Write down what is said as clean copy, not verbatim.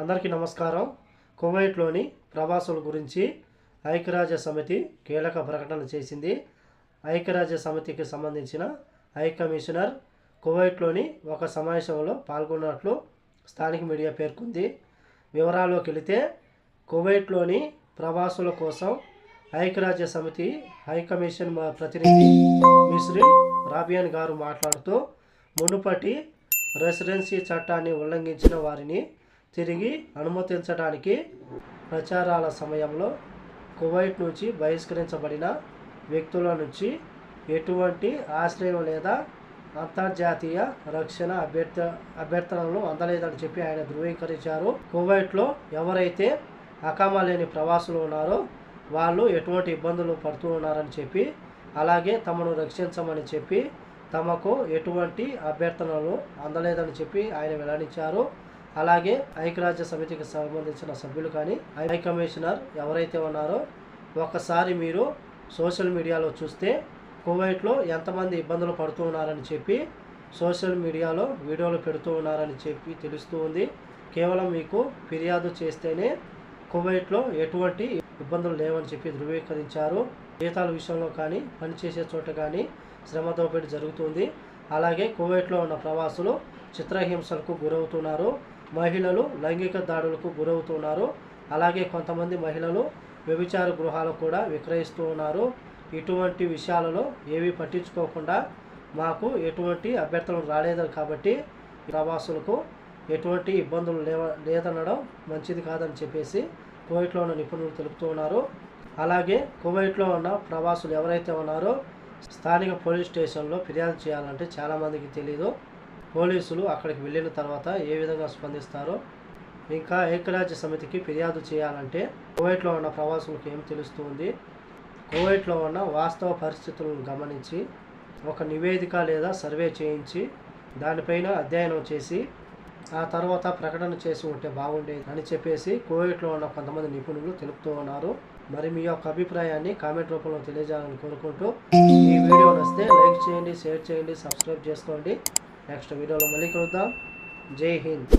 అందరికీ నమస్కారం. కువైట్లోని ప్రవాసుల గురించి ఐక్యరాజ్య సమితి కీలక ప్రకటన చేసింది. ఐక్యరాజ్య సమితికి సంబంధించిన హై కమిషనర్ కువైట్లోని ఒక సమావేశంలో పాల్గొన్నట్లు స్థానిక మీడియా పేర్కొంది. వివరాల్లోకి వెళితే, కువైట్లోని ప్రవాసుల కోసం ఐక్యరాజ్య సమితి హై కమిషన్ ప్రతినిధి మిస్రిన్ రాబియాన్ గారు మాట్లాడుతూ, మునుపటి రెసిడెన్సీ చట్టాన్ని ఉల్లంఘించిన వారిని తిరిగి అనుమతించడానికి ప్రచారాల సమయంలో కువైట్ నుంచి బహిష్కరించబడిన వ్యక్తుల నుంచి ఎటువంటి ఆశ్రయం లేదా అంతర్జాతీయ రక్షణ అభ్యర్థనలు అందలేదని చెప్పి ఆయన ధృవీకరించారు. కువైట్లో ఎవరైతే అకామా లేని ప్రవాసులు ఉన్నారో వాళ్ళు ఎటువంటి ఇబ్బందులు పడుతూ ఉన్నారని చెప్పి, అలాగే తమను రక్షించమని చెప్పి తమకు ఎటువంటి అభ్యర్థనలు అందలేదని చెప్పి ఆయన వెల్లడించారు. అలాగే ఐక్యరాజ్య సమితికి సంబంధించిన సభ్యులు కానీ హై కమిషనర్ ఎవరైతే ఉన్నారో, ఒకసారి మీరు సోషల్ మీడియాలో చూస్తే కువైట్లో ఎంతమంది ఇబ్బందులు పడుతూ ఉన్నారని చెప్పి సోషల్ మీడియాలో వీడియోలు పెడుతూ ఉన్నారని చెప్పి తెలుస్తూ ఉంది. కేవలం మీకు ఫిర్యాదు చేస్తేనే కువైట్లో ఎటువంటి ఇబ్బందులు లేవని చెప్పి ధృవీకరించారు. జీతాల విషయంలో కానీ, పనిచేసే చోట కానీ శ్రమ దోపిడీ జరుగుతుంది. అలాగే కువైట్లో ఉన్న ప్రవాసులు చిత్రహింసలకు గురవుతున్నారు. మహిళలు లైంగిక దాడులకు గురవుతున్నారు. అలాగే కొంతమంది మహిళలు వ్యభిచార గృహాలు కూడా విక్రయిస్తూ ఉన్నారు. ఇటువంటి విషయాలలో ఏవి పట్టించుకోకుండా మాకు ఎటువంటి అభ్యర్థనలు రాలేదు కాబట్టి ప్రవాసులకు ఎటువంటి ఇబ్బందులు లేదనడం మంచిది కాదని చెప్పేసి కువైట్లో ఉన్న నిపుణులు తెలుపుతూ ఉన్నారు. అలాగే కువైట్లో ఉన్న ప్రవాసులు ఎవరైతే ఉన్నారో స్థానిక పోలీస్ స్టేషన్లో ఫిర్యాదు చేయాలంటే చాలామందికి తెలీదు. పోలీసులు అక్కడికి వెళ్ళిన తర్వాత ఏ విధంగా స్పందిస్తారో, ఇంకా ఐక్యరాజ్య సమితికి ఫిర్యాదు చేయాలంటే కువైట్లో ఉన్న ప్రవాసులకు ఏం తెలుస్తుంది, కువైట్లో ఉన్న వాస్తవ పరిస్థితులను గమనించి ఒక నివేదిక లేదా సర్వే చేయించి దానిపైన అధ్యయనం చేసి ఆ తర్వాత ప్రకటన చేసి ఉంటే బాగుండేది అని చెప్పేసి కువైట్లో ఉన్న కొంతమంది నిపుణులు తెలుపుతూ ఉన్నారు. మరి మీ యొక్క అభిప్రాయాన్ని కామెంట్ రూపంలో తెలియజేయాలని కోరుకుంటూ, ఈ వీడియో నచ్చితే లైక్ చేయండి, షేర్ చేయండి, సబ్స్క్రైబ్ చేసుకోండి. నెక్స్ట్ వీడియోలో మళ్ళీ కలుద్దాం. జై హింద్.